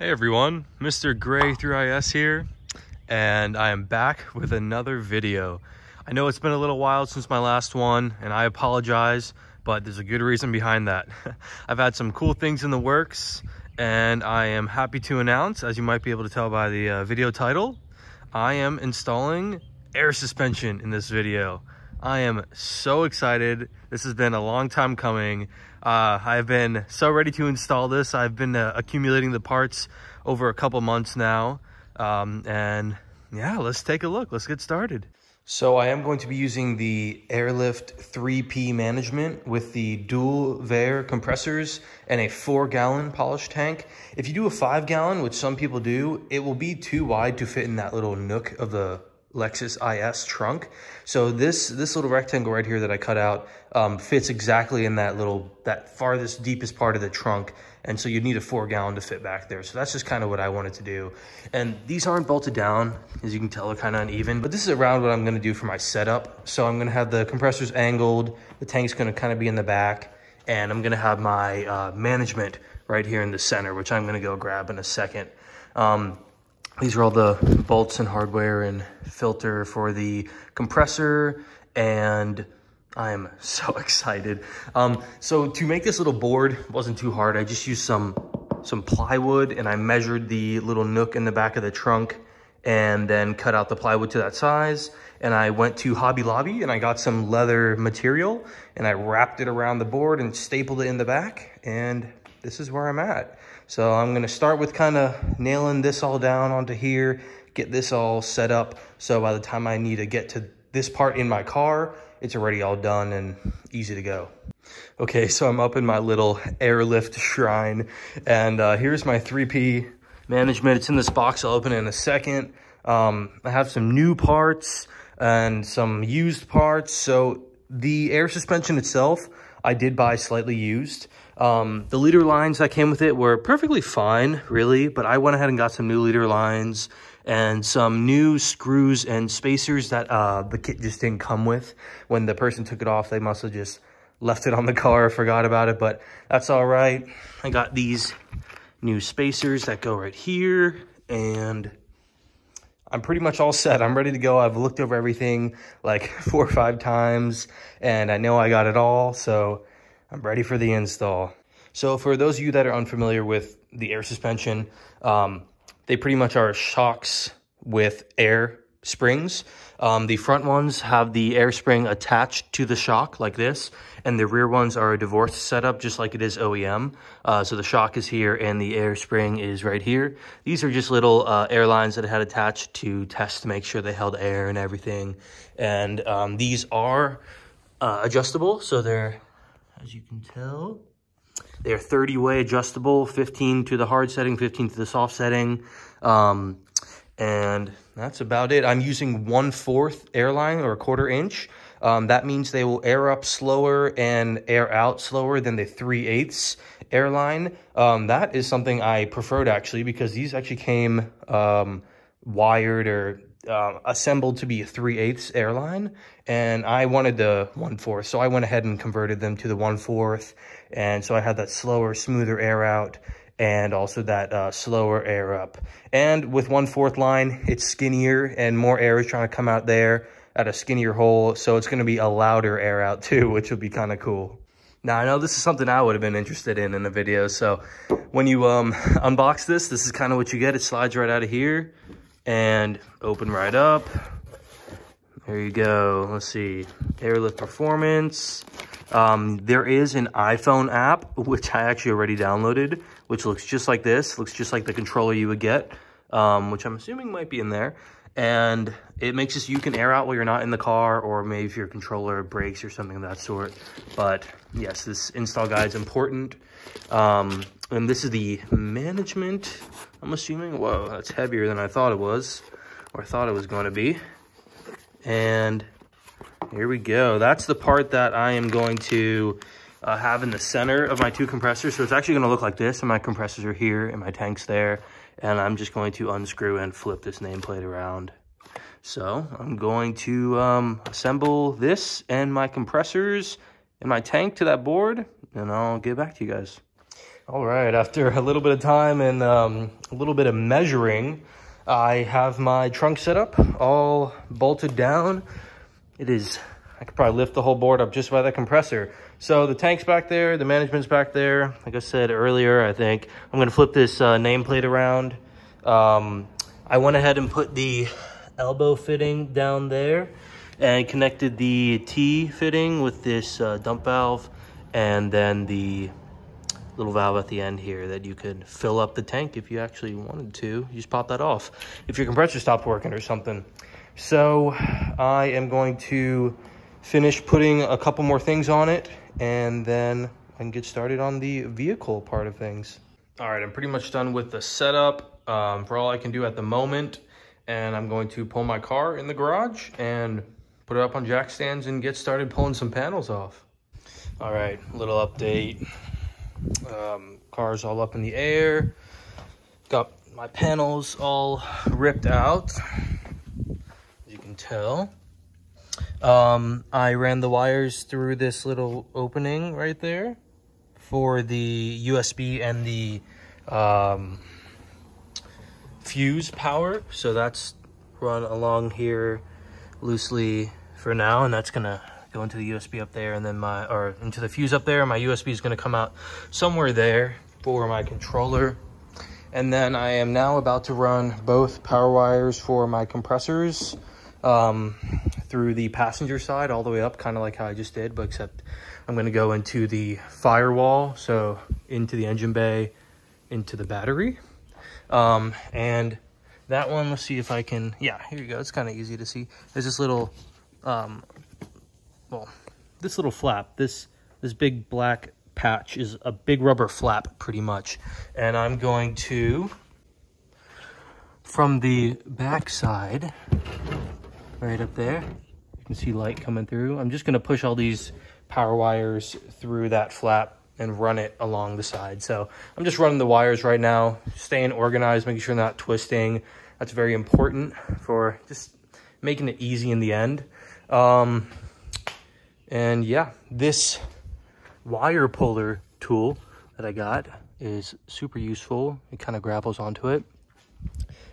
Hey everyone, Mr. Gray 3IS here, and I am back with another video. I know it's been a little while since my last one, and I apologize, but there's a good reason behind that. I've had some cool things in the works, and I am happy to announce, as you might be able to tell by the video title, I am installing air suspension in this video. I am so excited. This has been a long time coming. I've been so ready to install this. I've been accumulating the parts over a couple months now. And yeah, let's take a look. Let's get started. So I am going to be using the Airlift 3P management with the dual Vare compressors and a 4-gallon polish tank. If you do a 5-gallon, which some people do, it will be too wide to fit in that little nook of the Lexus IS trunk. So this little rectangle right here that I cut out fits exactly in that farthest, deepest part of the trunk. And so you need a 4-gallon to fit back there. So that's just kind of what I wanted to do. And these aren't bolted down. As you can tell, they're kind of uneven. But this is around what I'm going to do for my setup. So I'm going to have the compressors angled. The tank's going to kind of be in the back. And I'm going to have my management right here in the center, which I'm going to go grab in a second. These are all the bolts and hardware and filter for the compressor, and I am so excited. So to make this little board wasn't too hard. I just used some plywood, and I measured the little nook in the back of the trunk and then cut out the plywood to that size. And I went to Hobby Lobby and I got some leather material and I wrapped it around the board and stapled it in the back, and this is where I'm at. So I'm gonna start with kind of nailing this all down onto here, get this all set up. So by the time I need to get to this part in my car, it's already all done and easy to go. Okay, so I'm up in my little Airlift shrine, and here's my 3P management. It's in this box. I'll open it in a second. I have some new parts and some used parts. So the air suspension itself, I did buy slightly used. The leader lines that came with it were perfectly fine, really, but I went ahead and got some new leader lines and some new screws and spacers that the kit just didn't come with. When the person took it off, they must have just left it on the car, forgot about it, but that's all right. I got these new spacers that go right here, and I'm pretty much all set. I'm ready to go. I've looked over everything like 4 or 5 times, and I know I got it all, so I'm ready for the install. So for those of you that are unfamiliar with the air suspension, they pretty much are shocks with air springs. The front ones have the air spring attached to the shock like this, and the rear ones are a divorced setup just like it is OEM. So the shock is here and the air spring is right here. These are just little air lines that I had attached to test to make sure they held air and everything. And these are adjustable, so they're, as you can tell, they're 30-way adjustable, 15 to the hard setting, 15 to the soft setting. And that's about it. I'm using 1/4 airline or 1/4 inch. That means they will air up slower and air out slower than the 3/8 airline. That is something I preferred actually, because these actually came wired or assembled to be a 3/8 airline, and I wanted the 1/4, so I went ahead and converted them to the 1/4, and so I had that slower, smoother air out and also that slower air up. And with 1/4 line, it's skinnier and more air is trying to come out there at a skinnier hole, so it's going to be a louder air out too, which would be kind of cool. Now, I know this is something I would have been interested in a video, so when you unbox this is kind of what you get. It slides right out of here and open right up. There you go. Let's see, Airlift Performance. There is an iPhone app, which I actually already downloaded, which looks just like this. Looks just like the controller you would get, which I'm assuming might be in there. And it makes it so you can air out while you're not in the car, or maybe if your controller breaks or something of that sort. But yes, this install guide is important. And this is the management, I'm assuming. Whoa, that's heavier than I thought it was, or I thought it was going to be. And here we go. That's the part that I am going to have in the center of my 2 compressors. So it's actually going to look like this, and my compressors are here and my tank's there. And I'm just going to unscrew and flip this nameplate around. So I'm going to assemble this and my compressors and my tank to that board, and I'll get back to you guys. All right, after a little bit of time and a little bit of measuring, I have my trunk set up, all bolted down. I could probably lift the whole board up just by the compressor. So the tank's back there, the management's back there. Like I said earlier, I think I'm gonna flip this nameplate around. I went ahead and put the elbow fitting down there and connected the T fitting with this dump valve, and then the little valve at the end here that you could fill up the tank if you actually wanted to. You just pop that off if your compressor stopped working or something. So I am going to finish putting a couple more things on it, and then I can get started on the vehicle part of things. All right, I'm pretty much done with the setup for all I can do at the moment, and I'm going to pull my car in the garage and put it up on jack stands and get started pulling some panels off. All right, little update. Car's all up in the air. Got my panels all ripped out, as you can tell. I ran the wires through this little opening right there for the USB and the fuse power. So that's run along here loosely for now, and that's gonna go into the USB up there, and then into the fuse up there. My USB is gonna come out somewhere there for my controller. And then I am now about to run both power wires for my compressors through the passenger side all the way up, kind of like how I just did, but except I'm gonna go into the firewall, so into the engine bay, into the battery. And that one, let's see if I can, yeah, here you go. It's kind of easy to see. There's this little, this little flap, this big black patch is a big rubber flap pretty much. And I'm going to, from the back side, right up there, you can see light coming through. I'm just gonna push all these power wires through that flap and run it along the side. So I'm just running the wires right now, staying organized, making sure they're not twisting. That's very important for just making it easy in the end. And yeah, this wire puller tool that I got is super useful. It kind of grapples onto it.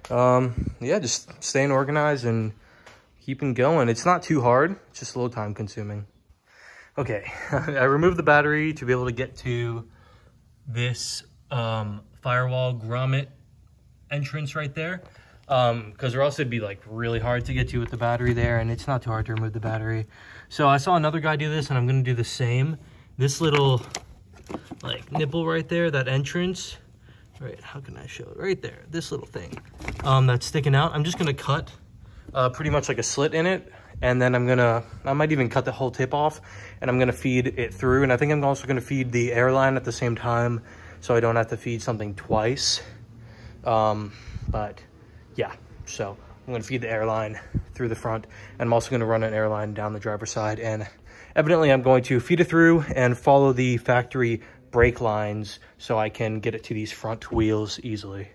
Yeah, just staying organized and keeping going. It's not too hard, it's just a little time consuming. Okay, I removed the battery to be able to get to this firewall grommet entrance right there. Because or else it'd be like really hard to get to with the battery there, and it's not too hard to remove the battery. So I saw another guy do this, and I'm gonna do the same. This little like nipple right there, that entrance, right, how can I show it? Right there, this little thing that's sticking out. I'm just gonna cut pretty much like a slit in it, and then I might even cut the whole tip off, and I'm gonna feed it through. And I think I'm also gonna feed the air line at the same time, so I don't have to feed something twice. But yeah, so I'm gonna feed the airline through the front, and I'm also gonna run an airline down the driver's side, and evidently I'm going to feed it through and follow the factory brake lines so I can get it to these front wheels easily.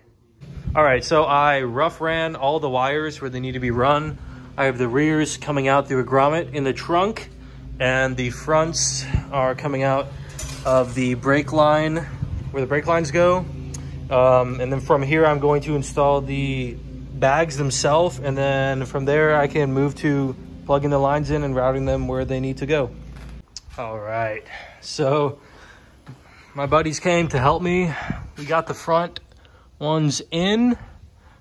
All right, so I rough ran all the wires where they need to be run. I have the rears coming out through a grommet in the trunk, and the fronts are coming out of the brake line where the brake lines go. And then from here, I'm going to install the bags themselves, and then from there I can move to plugging the lines in and routing them where they need to go. All right, so my buddies came to help me. We got the front ones in.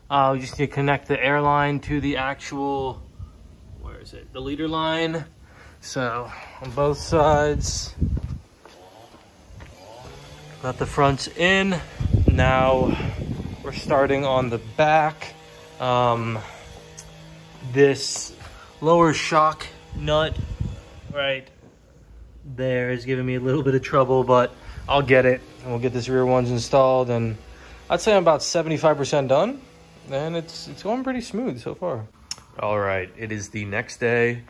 We just need to connect the airline to the actual, where is it, the leader line. So on both sides, got the fronts in. Now we're starting on the back. This lower shock nut right there is giving me a little bit of trouble, but I'll get it, and we'll get this rear ones installed, and I'd say I'm about 75% done, and it's going pretty smooth so far. All right, it is the next day.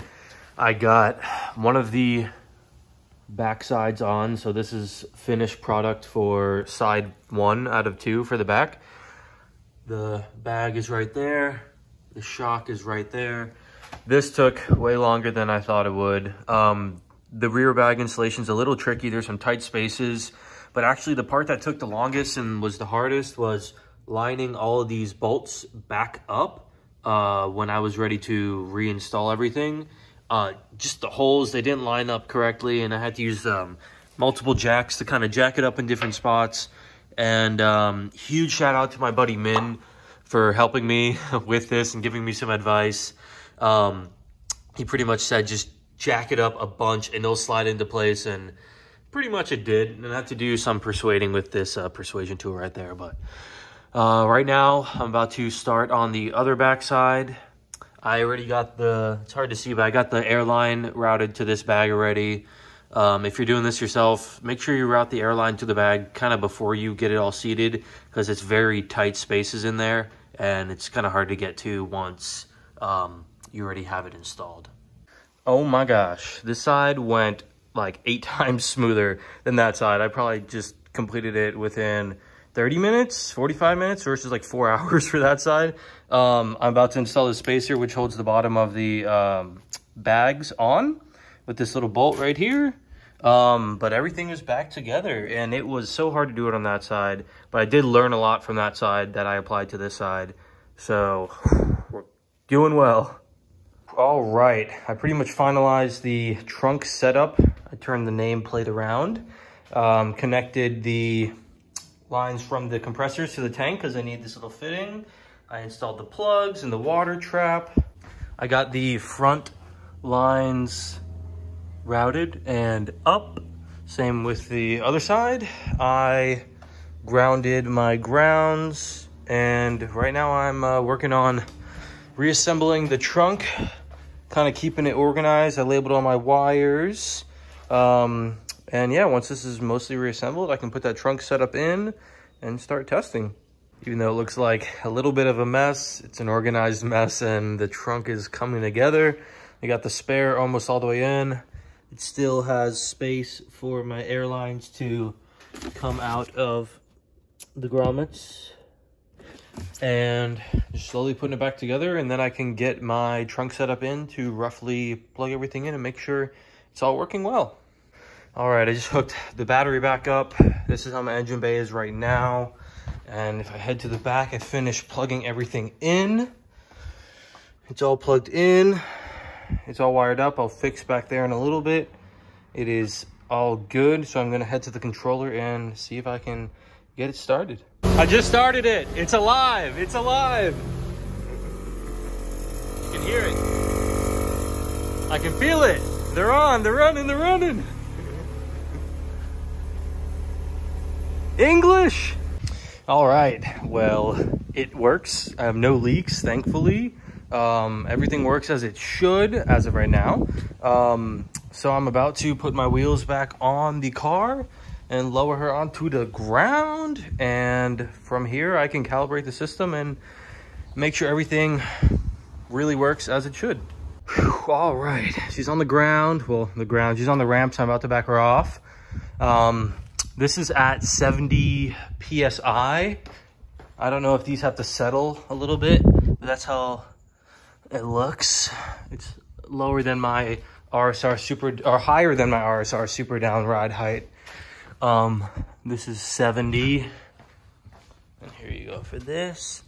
I got one of the back sides on, so this is finished product for side 1 out of 2 for the back. The bag is right there, the shock is right there. This took way longer than I thought it would. The rear bag installation is a little tricky. There's some tight spaces, But actually the part that took the longest and was the hardest was lining all of these bolts back up when I was ready to reinstall everything. Just the holes, they didn't line up correctly, and I had to use multiple jacks to kind of jack it up in different spots. And huge shout out to my buddy Min for helping me with this and giving me some advice. He pretty much said just jack it up a bunch and it'll slide into place, and pretty much it did. And I had to do some persuading with this persuasion tool right there. But right now I'm about to start on the other back side. I already got it's hard to see, but I got the airline routed to this bag already. If you're doing this yourself, make sure you route the airline to the bag kind of before you get it all seated, because it's very tight spaces in there and it's kind of hard to get to once you already have it installed. Oh my gosh, this side went like 8 times smoother than that side. I probably just completed it within 30 minutes, 45 minutes versus like 4 hours for that side. I'm about to install the spacer, which holds the bottom of the bags on with this little bolt right here. But everything is back together, and it was so hard to do it on that side, but I did learn a lot from that side that I applied to this side. So we're doing well. All right, I pretty much finalized the trunk setup. I turned the nameplate around, connected the lines from the compressors to the tank because I need this little fitting. I installed the plugs and the water trap. I got the front lines routed and up. Same with the other side. I grounded my grounds, and right now I'm working on reassembling the trunk, kind of keeping it organized. I labeled all my wires. And yeah, once this is mostly reassembled, I can put that trunk setup in and start testing. Even though it looks like a little bit of a mess, it's an organized mess, and the trunk is coming together. I got the spare almost all the way in. It still has space for my airlines to come out of the grommets. And just slowly putting it back together, and then I can get my trunk setup in to roughly plug everything in and make sure it's all working well. All right, I just hooked the battery back up. This is how my engine bay is right now. And if I head to the back, I finished plugging everything in. It's all plugged in. It's all wired up. I'll fix back there in a little bit. It is all good. So I'm gonna head to the controller and see if I can get it started. I just started it. It's alive. It's alive. You can hear it. I can feel it. They're on. They're running. They're running. English. All right. Well, it works. I have no leaks, thankfully. Everything works as it should as of right now. So I'm about to put my wheels back on the car and lower her onto the ground. And from here, I can calibrate the system and make sure everything really works as it should. Whew, all right, she's on the ground. Well, she's on the ramp, so I'm about to back her off. This is at 70 PSI. I don't know if these have to settle a little bit, but that's how it looks. It's lower than my RSR Super, or higher than my RSR Super Down ride height. This is 70. And here you go for this.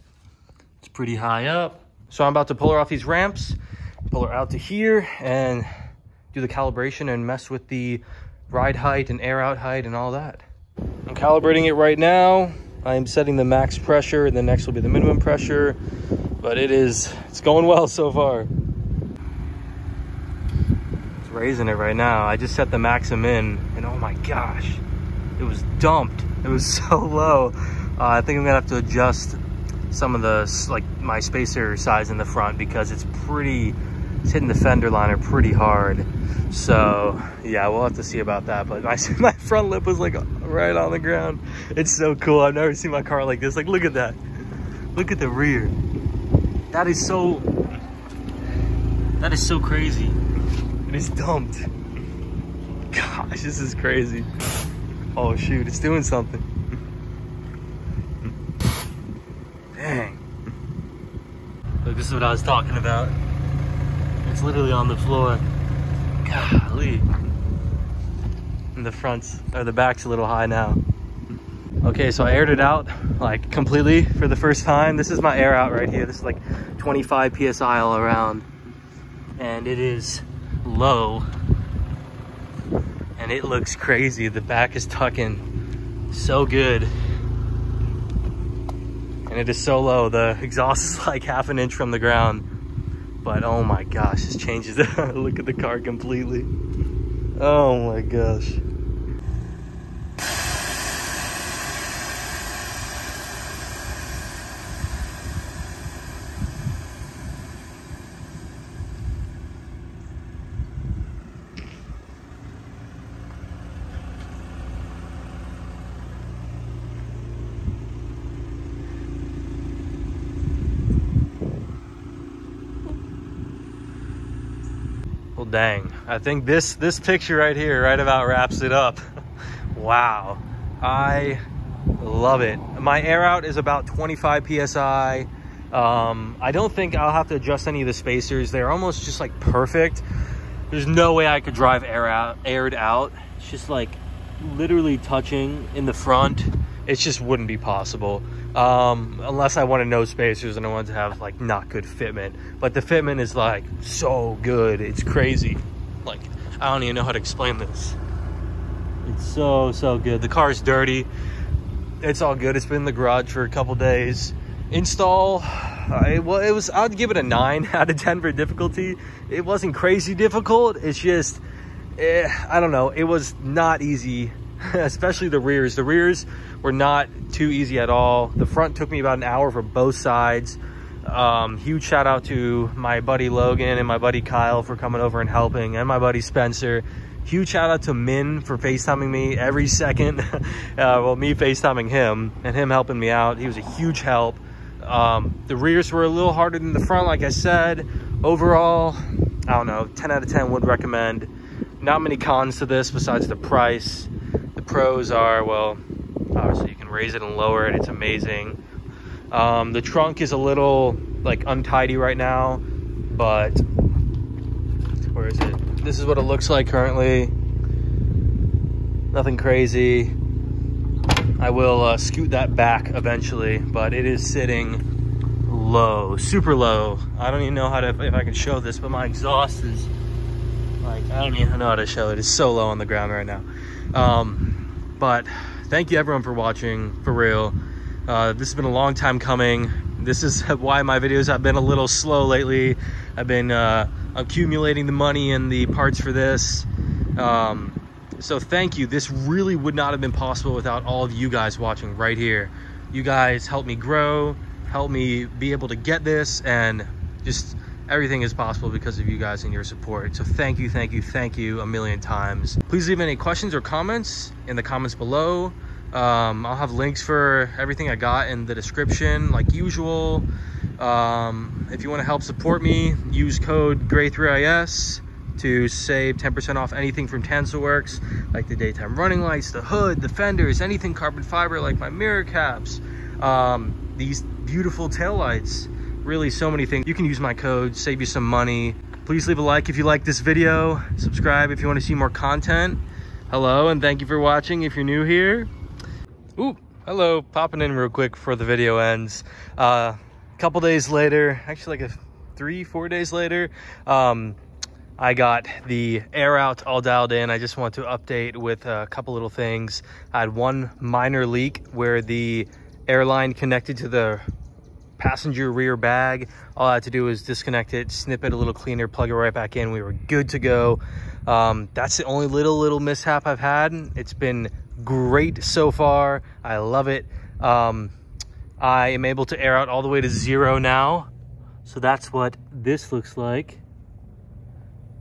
It's pretty high up. So I'm about to pull her off these ramps, pull her out to here, and do the calibration and mess with the ride height and air out height and all that. I'm calibrating it right now. I'm setting the max pressure, and the next will be the minimum pressure, but it's going well so far. It's raising it right now. I just set the maximum in, and oh my gosh, it was dumped. It was so low. I think I'm gonna have to adjust some of the, like my spacer size in the front, because it's hitting the fender liner pretty hard. So yeah, we'll have to see about that. But my front lip was like right on the ground. It's so cool. I've never seen my car like this. Like, look at that. Look at the rear. That is so crazy. It is dumped. Gosh, this is crazy. Oh shoot, it's doing something. Dang. Look, this is what I was talking about. It's literally on the floor. Golly. And the back's a little high now. Okay, so I aired it out like completely for the first time. This is my air out right here. This is like 25 PSI all around. And it is low. And it looks crazy. The back is tucking so good. And it is so low. The exhaust is like half an inch from the ground. But oh my gosh, this changes the look at the car completely. Oh my gosh. Well, dang, I think this picture right here right about wraps it up. Wow, I love it. My air out is about 25 PSI. I don't think I'll have to adjust any of the spacers. They're almost just like perfect. There's no way I could drive aired out. It's just like literally touching in the front. It just wouldn't be possible. Unless I wanted no spacers and I wanted to have like not good fitment. But the fitment is like so good. It's crazy. Like, I don't even know how to explain this. It's so good. The car's dirty. It's all good. It's been in the garage for a couple days. Install, I'd give it a 9 out of 10 for difficulty. It wasn't crazy difficult. It's just, I don't know. It was not easy. Especially the rears. The rears were not too easy at all. The front took me about an hour for both sides. Huge shout out to my buddy Logan and my buddy Kyle for coming over and helping, and my buddy Spencer. Huge shout out to Min for FaceTiming me every second. Well, me FaceTiming him and him helping me out. He was a huge help. The rears were a little harder than the front, like I said. Overall, I don't know, 10 out of 10 would recommend. Not many cons to this besides the price. The pros are, well, obviously you can raise it and lower it. It's amazing. The trunk is a little like untidy right now, but where is it? This is what it looks like currently. Nothing crazy. I will scoot that back eventually, but it is sitting low, super low. I don't even know how to, if I can show this, but my exhaust is like, I don't even know how to show it. It's so low on the ground right now. But thank you everyone for watching, for real. This has been a long time coming. This is why my videos have been a little slow lately. I've been accumulating the money and the parts for this. So thank you. This really would not have been possible without all of you guys watching right here. You guys helped me grow, helped me be able to get this, and just everything is possible because of you guys and your support. So thank you a million times. Please leave any questions or comments in the comments below. I'll have links for everything I got in the description like usual. If you want to help support me, use code GRAY3IS to save 10% off anything from TancelWorks, like the daytime running lights, the hood, the fenders, anything carbon fiber like my mirror caps, these beautiful taillights. Really, so many things. You can use my code, save you some money. Please leave a like if you like this video. Subscribe if you want to see more content. Hello, and thank you for watching if you're new here. Ooh, hello, popping in real quick before the video ends. A couple days later, actually like 3-4 days later, I got the air out all dialed in. I just want to update with a couple little things. I had one minor leak where the airline connected to the passenger rear bag. All I had to do was disconnect it, snip it a little cleaner, plug it right back in. We were good to go. That's the only little mishap I've had. It's been great so far. I love it. I am able to air out all the way to 0 now. So that's what this looks like.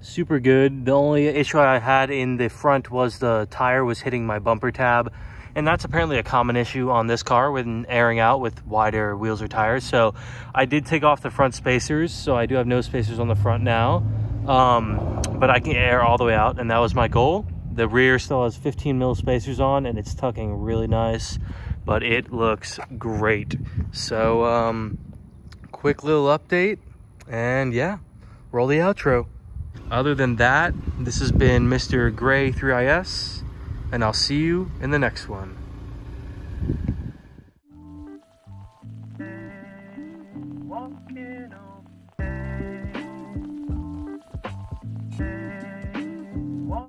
Super good. The only issue I had in the front was the tire was hitting my bumper tab. And that's apparently a common issue on this car when airing out with wider wheels or tires. So I did take off the front spacers. So I do have no spacers on the front now. But I can air all the way out, and that was my goal. The rear still has 15 mil spacers on, and it's tucking really nice, but it looks great. So quick little update, and yeah, roll the outro. Other than that, this has been Mr. Gray 3IS, and I'll see you in the next one. walking away.